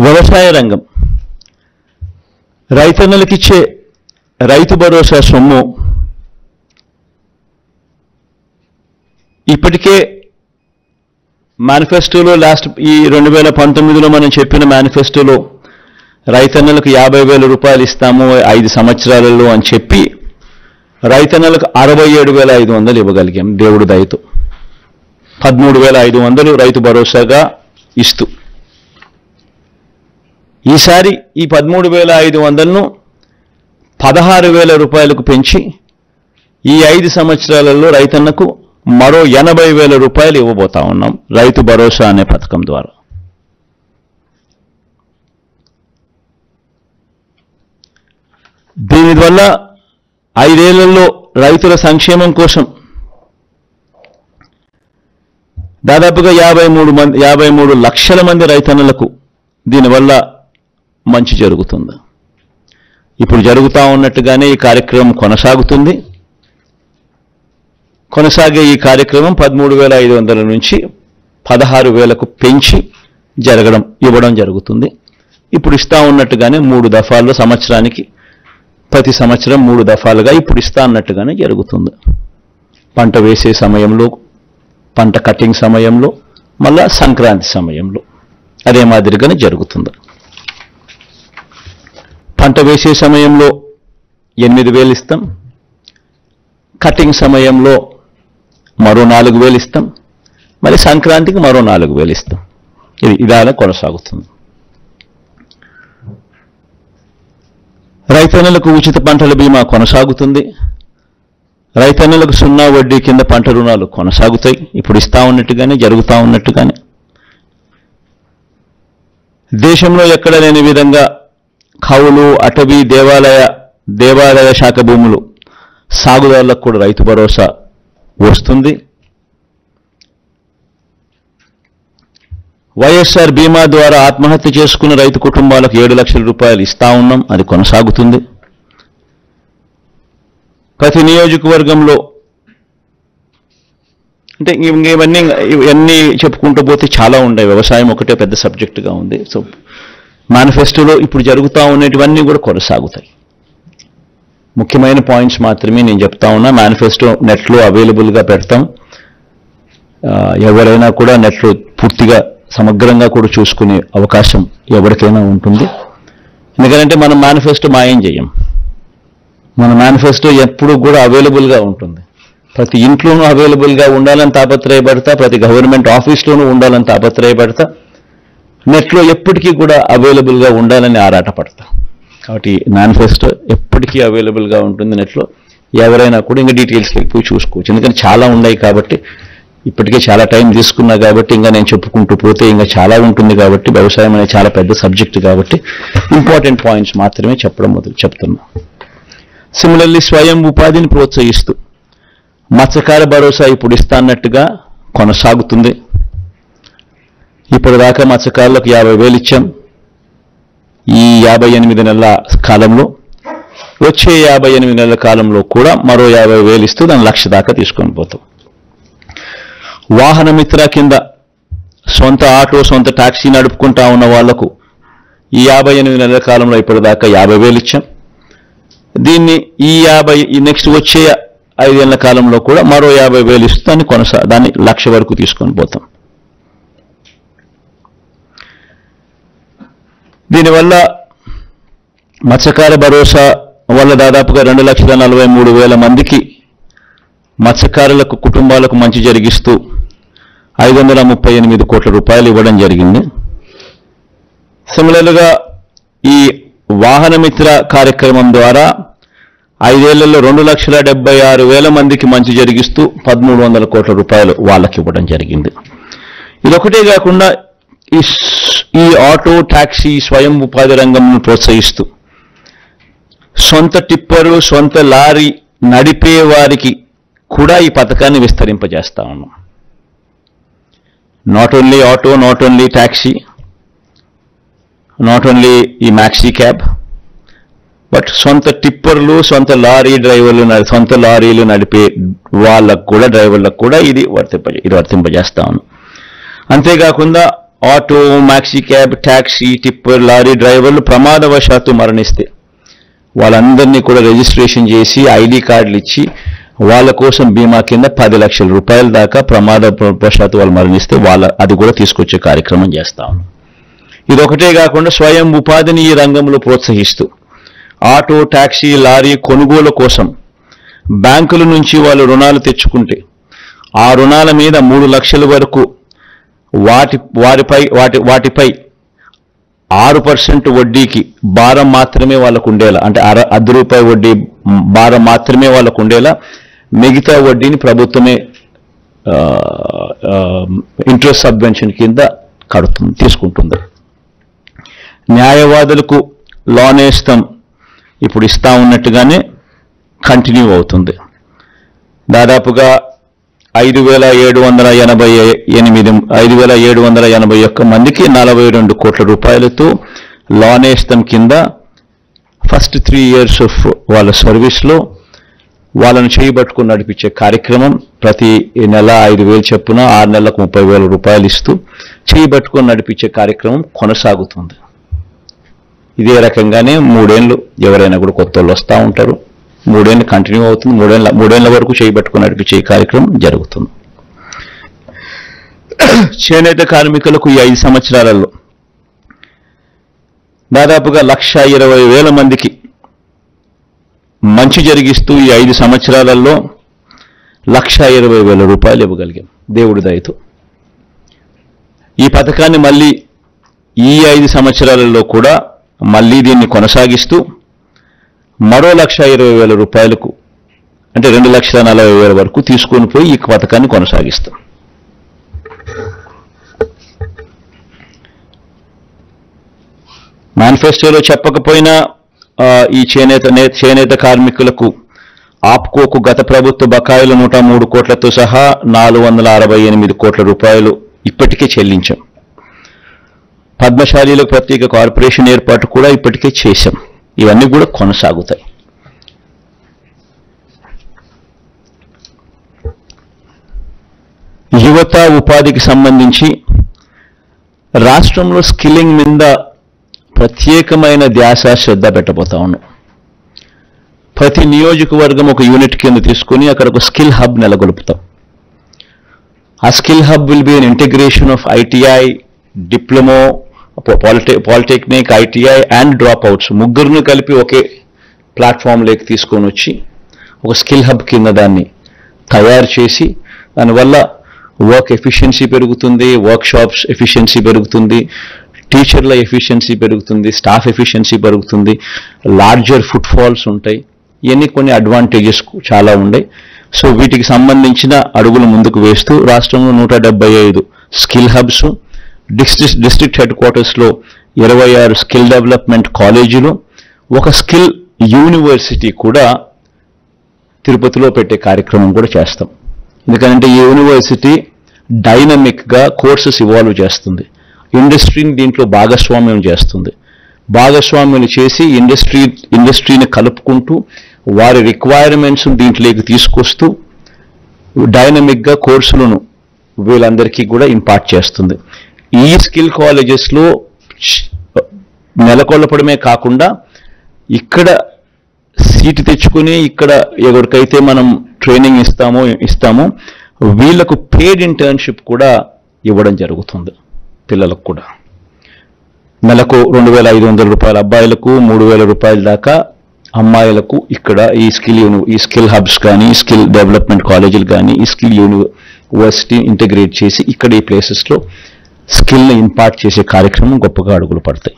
వ్యవసాయ రంగం రైతన్నలకిచ్చే రైతు భరోసా సొమ్ము ఇప్పటికే మేనిఫెస్టోలో ఈ 2019లో మనం చెప్పిన మేనిఫెస్టోలో రైతన్నలకు 50,000 రూపాయలు ఇస్తాము 5 సంవత్సరాలలో అని చెప్పి రైతన్నలకు 67,500 ఇవ్వగలిగాం దేవుడి దయతో. 13,500 రైతు భరోసాగా ఇస్తూ ఈసారి ఈ 13,500ను 16,000 రూపాయలకు పెంచి ఈ 5 సంవత్సరాలలో రైతన్నకు మరో 80,000 రూపాయలు ఇవ్వబోతా ఉన్నాం రైతు భరోసా అనే పథకం ద్వారా. దీనివల్ల 5 ఏళ్లలో రైతుల సంక్షేమం కోసం దాదాపుగా 53 లక్షల మంది రైతన్నలకు దీనివల్ల మంచి జరుగుతుంది. ఇప్పుడు జరుగుతూ ఉన్నట్టుగానే ఈ కార్యక్రమం కొనసాగుతుంది. కొనసాగే ఈ కార్యక్రమం 13,500 నుంచి 16,000కు పెంచి ఇవ్వడం జరుగుతుంది. ఇప్పుడు ఇస్తా ఉన్నట్టుగానే 3 దఫాల్లో సంవత్సరానికి ప్రతి సంవత్సరం 3 దఫాలుగా ఇప్పుడు ఇస్తా అన్నట్టుగానే జరుగుతుంది. పంట వేసే సమయంలో, పంట కటింగ్ సమయంలో, మళ్ళా సంక్రాంతి సమయంలో అదే మాదిరిగానే జరుగుతుంది. పంట వేసే సమయంలో 8,000 ఇస్తాం, కటింగ్ సమయంలో మరో 4,000 ఇస్తాం, మరి సంక్రాంతికి మరో 4,000 ఇస్తాం. ఇది అలా కొనసాగుతుంది. రైతన్నలకు ఉచిత పంటల బీమా కొనసాగుతుంది. రైతన్నలకు 0 వడ్డీ కింద పంట రుణాలు కొనసాగుతాయి. ఇప్పుడు ఇస్తా ఉన్నట్టుగానే జరుగుతూ ఉన్నట్టుగానే దేశంలో ఎక్కడ లేని విధంగా కౌలు, అటవీ, దేవాలయ శాఖ భూములు సాగుదారులకు కూడా రైతు భరోసా వస్తుంది. వైఎస్ఆర్ బీమా ద్వారా ఆత్మహత్య చేసుకున్న రైతు కుటుంబాలకు 7 లక్షల రూపాయలు ఇస్తా ఉన్నాం. అది కొనసాగుతుంది. ప్రతి నియోజకవర్గంలో అంటే ఇవన్నీ చెప్పుకుంటూ పోతే చాలా ఉన్నాయి. వ్యవసాయం ఒకటే పెద్ద సబ్జెక్టుగా ఉంది. సో మేనిఫెస్టోలో ఇప్పుడు జరుగుతూ ఉన్నటివన్నీ కూడా కొనసాగుతాయి. ముఖ్యమైన పాయింట్స్ మాత్రమే నేను చెప్తా ఉన్నా. మేనిఫెస్టో నెట్లో అవైలబుల్గా పెడతాం. ఎవరైనా కూడా నెట్లో పూర్తిగా సమగ్రంగా కూడా చూసుకునే అవకాశం ఎవరికైనా ఉంటుంది. ఎందుకంటే మనం మేనిఫెస్టో మాయం చేయం. మన మేనిఫెస్టో ఎప్పుడు కూడా అవైలబుల్గా ఉంటుంది. ప్రతి ఇంట్లోనూ అవైలబుల్గా ఉండాలని తాపత్రయపడతా, ప్రతి గవర్నమెంట్ ఆఫీస్లోనూ ఉండాలని తాపత్రయపడతా, నెట్లో ఎప్పటికీ కూడా అవైలబుల్గా ఉండాలని ఆరాటపడతా. కాబట్టి మేనిఫెస్టో ఎప్పటికీ అవైలబుల్గా ఉంటుంది నెట్లో. ఎవరైనా కూడా ఇంకా డీటెయిల్స్కి వెళ్ళిపోయి చూసుకోవచ్చు. ఎందుకంటే చాలా ఉన్నాయి కాబట్టి, ఇప్పటికే చాలా టైం తీసుకున్నా కాబట్టి ఇంకా నేను చెప్పుకుంటూ పోతే ఇంకా చాలా ఉంటుంది కాబట్టి, వ్యవసాయం అనేది చాలా పెద్ద సబ్జెక్ట్ కాబట్టి ఇంపార్టెంట్ పాయింట్స్ మాత్రమే చెప్తున్నా. సిమిలర్లీ స్వయం ఉపాధిని ప్రోత్సహిస్తూ మత్స్యకార భరోసా ఇప్పుడు ఇస్తా అన్నట్టుగా కొనసాగుతుంది. ఇప్పటిదాకా మత్స్యకారులకు 50,000 ఇచ్చాం. ఈ 58 నెలల కాలంలో, వచ్చే 58 నెలల కాలంలో కూడా మరో 50,000 ఇస్తూ దాన్ని 1,00,000 దాకా తీసుకొని పోతాం. వాహన మిత్ర కింద సొంత ఆటో, సొంత టాక్సీ నడుపుకుంటా ఉన్న వాళ్లకు ఈ 58 నెలల కాలంలో ఇప్పటిదాకా 50,000 ఇచ్చాం. దీన్ని ఈ నెక్స్ట్ వచ్చే 5 ఏళ్ల కాలంలో కూడా మరో 50,000 ఇస్తూ దాన్ని 1,00,000 వరకు తీసుకొని పోతాం. దీనివల్ల మత్స్యకార భరోసా వల్ల దాదాపుగా 2,43,000 మందికి మత్స్యకారులకు కుటుంబాలకు మంచి జరిగిస్తూ 538 కోట్ల రూపాయలు ఇవ్వడం జరిగింది. సిమిలర్గా ఈ వాహన మిత్ర కార్యక్రమం ద్వారా 5 ఏళ్లలో 2,76,000 మందికి మంచి జరిగిస్తూ 1,300 కోట్ల రూపాయలు వాళ్ళకి ఇవ్వడం జరిగింది. ఇదొకటే కాకుండా ఈ ఆటో, టాక్సీ, స్వయం ఉపాధి రంగంను ప్రోత్సహిస్తూ సొంత టిప్పరు, సొంత లారీ నడిపే వారికి కూడా ఈ పథకాన్ని విస్తరింపజేస్తా ఉన్నాం. Not only auto, not only taxi, not only ఈ మ్యాక్సీ క్యాబ్, బట్ సొంత టిప్పర్లు, సొంత లారీ డ్రైవర్లు, సొంత లారీలు నడిపే వాళ్ళకు కూడా, డ్రైవర్లకు కూడా ఇది వర్తింపజేస్తా ఉన్నాం. అంతేకాకుండా auto, maxi cab, taxi, tipper, lorry డ్రైవర్లు ప్రమాదవశాత్తు మరణిస్తే వాళ్ళందరినీ కూడా రిజిస్ట్రేషన్ చేసి ఐడి కార్డులు ఇచ్చి వాళ్ళ కోసం బీమా కింద 10 లక్షల రూపాయల దాకా ప్రమాదవశాత్తు వాళ్ళు మరణిస్తే అది కూడా తీసుకొచ్చే కార్యక్రమం చేస్తాం. ఇదొకటే కాకుండా స్వయం ఉపాధిని ఈ రంగంలో ప్రోత్సహిస్తూ ఆటో, ట్యాక్సీ, లారీ కొనుగోలు కోసం బ్యాంకుల నుంచి వాళ్ళు రుణాలు తెచ్చుకుంటే ఆ రుణాల మీద 3 లక్షల వరకు వాటిపై 6% వడ్డీకి భారం మాత్రమే వాళ్ళకు ఉండేలా, అంటే ₹1 వడ్డీ భారం మాత్రమే వాళ్ళకు ఉండేలా మిగతా వడ్డీని ప్రభుత్వమే ఇంట్రెస్ట్ సబ్వెన్షన్ కింద తీసుకుంటుంది. న్యాయవాదులకు లోన్ ఇప్పుడు ఇస్తా ఉన్నట్టుగానే కంటిన్యూ అవుతుంది. దాదాపుగా 5,781 మందికి 42 కోట్ల రూపాయలతో లోన్ కింద ఫస్ట్ 3 years ఆఫ్ వాళ్ళ సర్వీస్లో వాళ్ళను చేయబట్టుకుని నడిపించే కార్యక్రమం ప్రతి నెల 5,000 చొప్పున 6 నెలలకు 30,000 రూపాయలు ఇస్తూ చేయబట్టుకుని నడిపించే కార్యక్రమం కొనసాగుతుంది. ఇదే రకంగానే 3 ఏళ్ళు ఎవరైనా కూడా కొత్త వాళ్ళు వస్తూ ఉంటారు. 3 ఏళ్ళు కంటిన్యూ అవుతుంది. 3 ఏళ్ల వరకు చేయబట్టుకుని నడిపించే కార్యక్రమం జరుగుతుంది. చేనేత కార్మికులకు ఈ 5 సంవత్సరాలలో దాదాపుగా 1,20,000 మందికి మంచి జరిగిస్తూ ఈ 5 సంవత్సరాలలో 1,20,000 రూపాయలు ఇవ్వగలిగాం దేవుడి దయతో. ఈ పథకాన్ని మళ్ళీ ఈ 5 సంవత్సరాలలో కూడా మళ్ళీ దీన్ని కొనసాగిస్తూ మరో 1,20,000 రూపాయలకు, అంటే 2,40,000 వరకు తీసుకొని పోయి ఈ పథకాన్ని కొనసాగిస్తాం. మేనిఫెస్టోలో చెప్పకపోయినా ఈ చేనేత కార్మికులకు ఆప్కోకు గత ప్రభుత్వ బకాయిలు 103 కోట్లతో సహా 468 కోట్ల రూపాయలు ఇప్పటికే చెల్లించాం. పద్మశాలీలకు ప్రత్యేక కార్పొరేషన్ ఏర్పాటు కూడా ఇప్పటికే చేశాం. ఇవన్నీ కూడా కొనసాగుతాయి. యువత ఉపాధికి సంబంధించి రాష్ట్రంలో స్కిల్లింగ్ మీద ప్రత్యేకమైన ధ్యాస శ్రద్ధ పెట్టబోతా ఉన్నాం. ప్రతి నియోజకవర్గం ఒక యూనిట్ కింద తీసుకుని అక్కడ ఒక స్కిల్ హబ్ నెలకొల్పుతాం. ఆ skill hub will be an integration of ITI, diploma, polytechnic, ITI and drop outs ముగ్గురిని కలిపి ఒకే ప్లాట్ఫామ్లోకి తీసుకొని వచ్చి ఒక స్కిల్ హబ్ కింద దాన్ని తయారు చేసి దానివల్ల వర్క్ ఎఫిషియన్సీ పెరుగుతుంది, వర్క్షాప్స్ ఎఫిషియన్సీ పెరుగుతుంది, టీచర్ల ఎఫిషియన్సీ పెరుగుతుంది, స్టాఫ్ ఎఫిషియన్సీ పెరుగుతుంది, లార్జర్ ఫుట్ ఫాల్స్ ఉంటాయి. ఇవన్నీ కొన్ని అడ్వాంటేజెస్ చాలా ఉన్నాయి. సో వీటికి సంబంధించిన అడుగులు ముందుకు వేస్తూ రాష్ట్రంలో 175 స్కిల్ హబ్స్, డిస్ట్రిక్ట్ హెడ్ క్వార్టర్స్లో 26 స్కిల్ డెవలప్మెంట్ కాలేజీలు, ఒక స్కిల్ యూనివర్సిటీ కూడా తిరుపతిలో పెట్టే కార్యక్రమం కూడా చేస్తాం. ఎందుకంటే ఈ యూనివర్సిటీ డైనమిక్గా కోర్సెస్ ఇవాల్వ్ చేస్తుంది, ఇండస్ట్రీని దీంట్లో భాగస్వామ్యం చేస్తుంది. భాగస్వామ్యం చేసి ఇండస్ట్రీని కలుపుకుంటూ వారి రిక్వైర్మెంట్స్ దీంట్లోకి తీసుకొస్తూ డైనమిక్గా కోర్సులను వీళ్ళందరికీ కూడా ఇంపార్ట్ చేస్తుంది. ఈ స్కిల్ కాలేజెస్లో నెలకొల్పడమే కాకుండా ఇక్కడ సీటు తెచ్చుకుని ఇక్కడ ఎవరికైతే మనం ట్రైనింగ్ ఇస్తామో వీళ్లకు పెయిడ్ ఇంటర్న్షిప్ కూడా ఇవ్వడం జరుగుతుంది. పిల్లలకు కూడా నెలకు 2,500 రూపాయలు అబ్బాయిలకు, 3,000 రూపాయల దాకా అమ్మాయిలకు ఇక్కడ ఈ స్కిల్ హబ్స్ కానీ, స్కిల్ డెవలప్మెంట్ కాలేజీలు కానీ, ఈ స్కిల్ యూనివర్సిటీ ఇంటిగ్రేట్ చేసి ఇక్కడ ఈ ప్లేసెస్లో స్కిల్ని ఇంపార్ట్ చేసే కార్యక్రమం గొప్పగా అడుగులు పడతాయి.